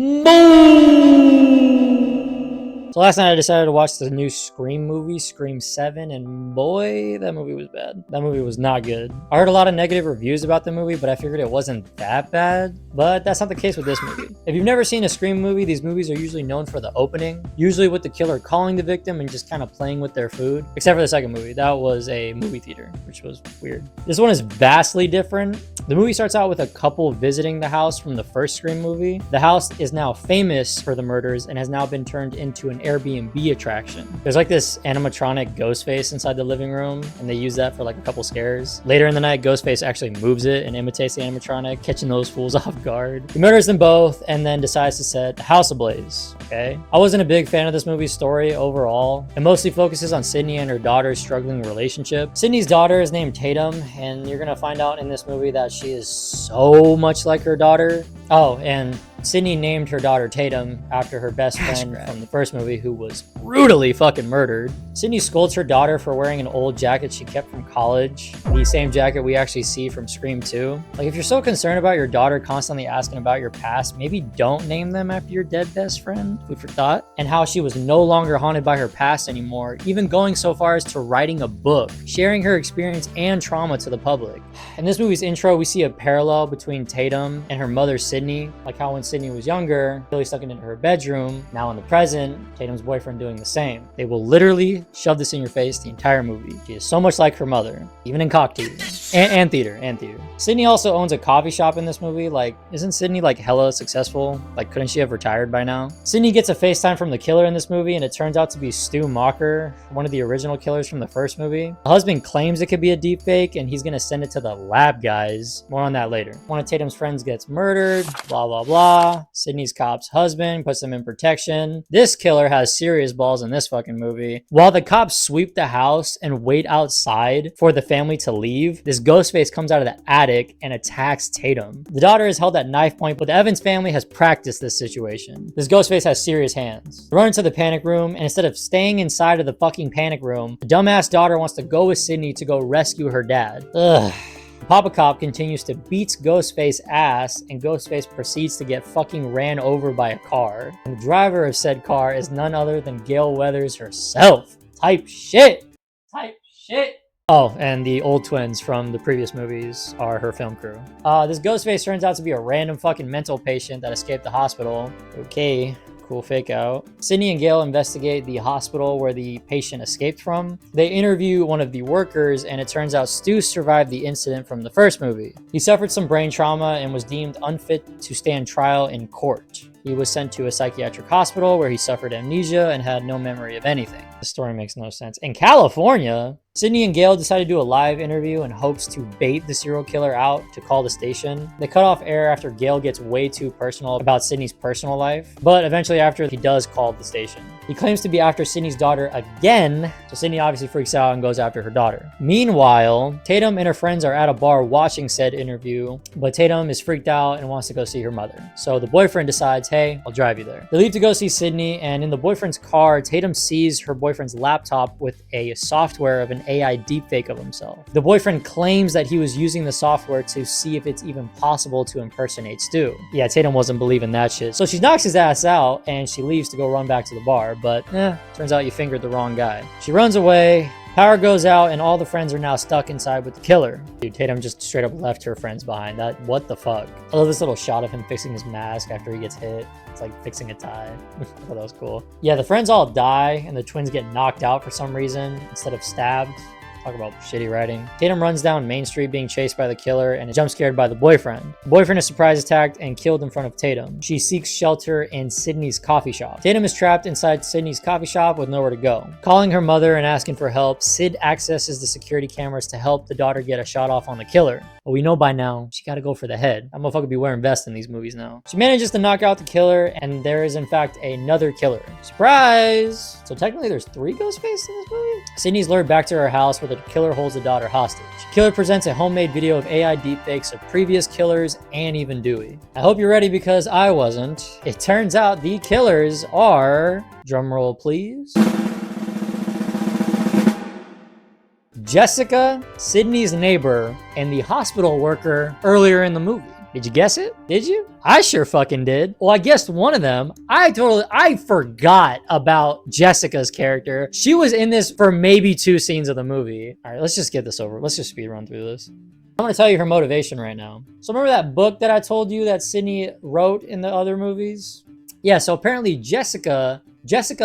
So last night I decided to watch the new Scream movie, Scream 7, and boy, that movie was bad. That movie was not good. I heard a lot of negative reviews about the movie, but I figured it wasn't that bad. But that's not the case with this movie. If you've never seen a Scream movie, these movies are usually known for the opening, usually with the killer calling the victim and just kind of playing with their food. Except for the second movie, that was a movie theater, which was weird. This one is vastly different. The movie starts out with a couple visiting the house from the first Scream movie. The house is now famous for the murders and has now been turned into an Airbnb attraction. There's like this animatronic Ghostface inside the living room, and they use that for like a couple scares. Later in the night, Ghostface actually moves it and imitates the animatronic, catching those fools off guard. He murders them both and then decides to set the house ablaze. Okay. I wasn't a big fan of this movie's story overall. It mostly focuses on Sydney and her daughter's struggling relationship. Sydney's daughter is named Tatum, and you're gonna find out in this movie that she is so much like her daughter. Oh, and Sydney named her daughter Tatum after her best friend from the first movie who was brutally fucking murdered. Sydney scolds her daughter for wearing an old jacket she kept from college, the same jacket we actually see from Scream 2. Like, if you're so concerned about your daughter constantly asking about your past, maybe don't name them after your dead best friend. Food for thought. And how she was no longer haunted by her past anymore, even going so far as to writing a book, sharing her experience and trauma to the public. In this movie's intro, we see a parallel between Tatum and her mother Sydney, like how when Sydney was younger, Billy stuck it into her bedroom. Now in the present, Tatum's boyfriend doing the same. They will literally shove this in your face the entire movie. She is so much like her mother, even in cock tease. And theater. Sydney also owns a coffee shop in this movie. Like, isn't Sydney like hella successful? Like, couldn't she have retired by now? Sydney gets a FaceTime from the killer in this movie, and it turns out to be Stu Macher, one of the original killers from the first movie. The husband claims it could be a deep fake, and he's gonna send it to the lab guys. More on that later. One of Tatum's friends gets murdered, blah, blah, blah. Sydney's cop's husband puts them in protection. This killer has serious balls in this fucking movie. While the cops sweep the house and wait outside for the family to leave, this Ghostface comes out of the attic and attacks Tatum. The daughter is held at knife point, but the Evans family has practiced this situation. This Ghostface has serious hands. They run into the panic room, and instead of staying inside of the fucking panic room, the dumbass daughter wants to go with Sydney to go rescue her dad. Ugh. Papa Cop continues to beat Ghostface's ass, and Ghostface proceeds to get fucking ran over by a car. And the driver of said car is none other than Gale Weathers herself. Type shit. Oh, and the old twins from the previous movies are her film crew. This Ghostface turns out to be a random fucking mental patient that escaped the hospital. Okay. Cool fake out. Sydney and Gale investigate the hospital where the patient escaped from. They interview one of the workers, and it turns out Stu survived the incident from the first movie. He suffered some brain trauma and was deemed unfit to stand trial in court. He was sent to a psychiatric hospital where he suffered amnesia and had no memory of anything. The story makes no sense. In California, Sydney and Gale decide to do a live interview in hopes to bait the serial killer out to call the station. They cut off air after Gale gets way too personal about Sydney's personal life, but eventually after he does call the station. He claims to be after Sydney's daughter again, so Sydney obviously freaks out and goes after her daughter. Meanwhile, Tatum and her friends are at a bar watching said interview, but Tatum is freaked out and wants to go see her mother. So the boyfriend decides, hey, I'll drive you there. They leave to go see Sydney, and in the boyfriend's car, Tatum sees her boyfriend's laptop with a software of an AI deepfake of himself. The boyfriend claims that he was using the software to see if it's even possible to impersonate Stu. Yeah, Tatum wasn't believing that shit. So she knocks his ass out, and she leaves to go run back to the bar, but turns out you fingered the wrong guy. She runs away. Power goes out, and all the friends are now stuck inside with the killer. Dude, Tatum just straight up left her friends behind. What the fuck? I love this little shot of him fixing his mask after he gets hit. It's like fixing a tie. I thought that was cool. Yeah, the friends all die, and the twins get knocked out for some reason instead of stabbed. Talk about shitty writing. Tatum runs down Main Street being chased by the killer and is jump scared by the boyfriend. The boyfriend is surprise attacked and killed in front of Tatum. She seeks shelter in Sydney's coffee shop. Tatum is trapped inside Sydney's coffee shop with nowhere to go. Calling her mother and asking for help, Sid accesses the security cameras to help the daughter get a shot off on the killer. But we know by now, she gotta go for the head. That motherfucker be wearing vests in these movies now. She manages to knock out the killer, and there is in fact another killer. Surprise! So technically there's 3 Ghostfaces in this movie? Sydney's lured back to her house where the killer holds the daughter hostage. The killer presents a homemade video of AI deepfakes of previous killers and even Dewey. I hope you're ready because I wasn't. It turns out the killers are, drumroll please, Jessica, Sydney's neighbor, and the hospital worker earlier in the movie. Did you guess it? Did you? I sure fucking did. Well, I guessed one of them. I forgot about Jessica's character. She was in this for maybe 2 scenes of the movie. All right, let's just get this over. Let's just speed run through this. I'm gonna tell you her motivation right now. So remember that book that I told you that Sydney wrote in the other movies? Yeah, so apparently Jessica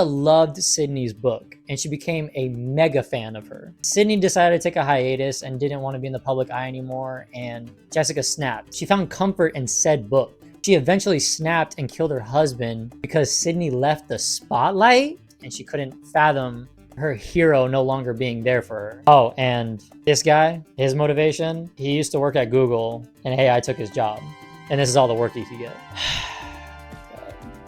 loved Sydney's book and she became a mega fan of her. Sydney decided to take a hiatus and didn't want to be in the public eye anymore, and Jessica snapped. She found comfort in said book. She eventually snapped and killed her husband because Sydney left the spotlight and she couldn't fathom her hero no longer being there for her. Oh, and this guy, his motivation, he used to work at Google and AI took his job. And this is all the work he could get.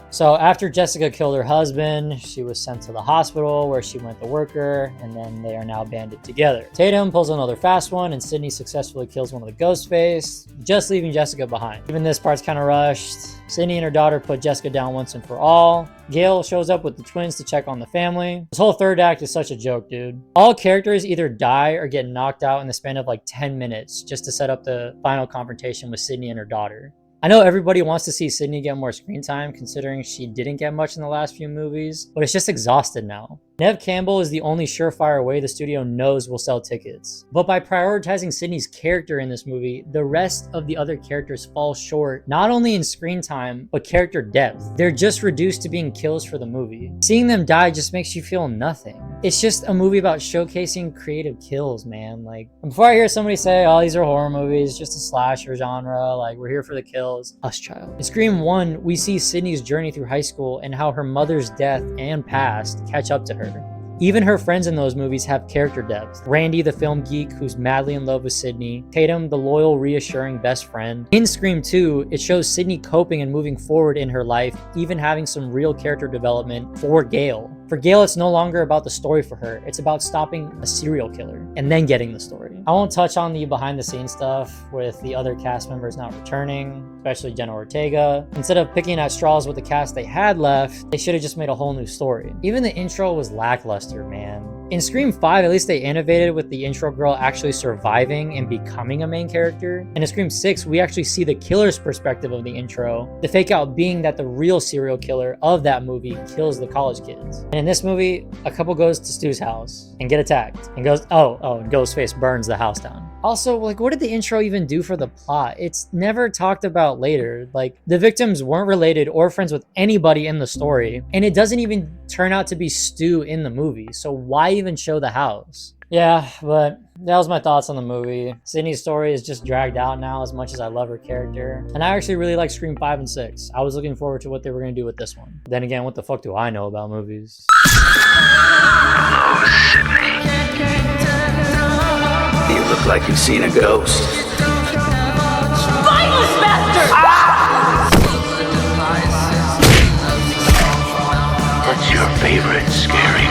So after Jessica killed her husband, she was sent to the hospital where she went to work her, and then they are now banded together. Tatum pulls another fast one, and Sydney successfully kills one of the Ghostface, just leaving Jessica behind. Even this part's kind of rushed. Sydney and her daughter put Jessica down once and for all. Gail shows up with the twins to check on the family. This whole third act is such a joke, dude. All characters either die or get knocked out in the span of like 10 minutes just to set up the final confrontation with Sydney and her daughter. I know everybody wants to see Sydney get more screen time considering she didn't get much in the last few movies, but it's just exhausted now. Neve Campbell is the only surefire way the studio knows will sell tickets. But by prioritizing Sydney's character in this movie, the rest of the other characters fall short, not only in screen time, but character depth. They're just reduced to being kills for the movie. Seeing them die just makes you feel nothing. It's just a movie about showcasing creative kills, man. Like, before I hear somebody say, oh, these are horror movies, just a slasher genre, like, we're here for the kills. Us, child. In Scream 1, we see Sydney's journey through high school and how her mother's death and past catch up to her. Even her friends in those movies have character depth. Randy, the film geek who's madly in love with Sydney. Tatum, the loyal, reassuring best friend. In Scream 2, it shows Sydney coping and moving forward in her life, even having some real character development for Gail. For Gail, it's no longer about the story for her. It's about stopping a serial killer and then getting the story. I won't touch on the behind the scenes stuff with the other cast members not returning, especially Jenna Ortega. Instead of picking at straws with the cast they had left, they should have just made a whole new story. Even the intro was lackluster, man. In Scream 5, at least they innovated with the intro girl actually surviving and becoming a main character. And in Scream 6, we actually see the killer's perspective of the intro, the fake out being that the real serial killer of that movie kills the college kids. And in this movie, a couple goes to Stu's house and get attacked and goes, and Ghostface burns the house down. Also, like, what did the intro even do for the plot? It's never talked about later. Like, the victims weren't related or friends with anybody in the story, and it doesn't even turn out to be Stu in the movie, so why even show the house? Yeah, but that was my thoughts on the movie. Sydney's story is just dragged out now as much as I love her character. And I actually really like Scream 5 and 6. I was looking forward to what they were going to do with this one. Then again, what the fuck do I know about movies? Hello, Sydney. You look like you've seen a ghost. Spineless bastard! What's your favorite scary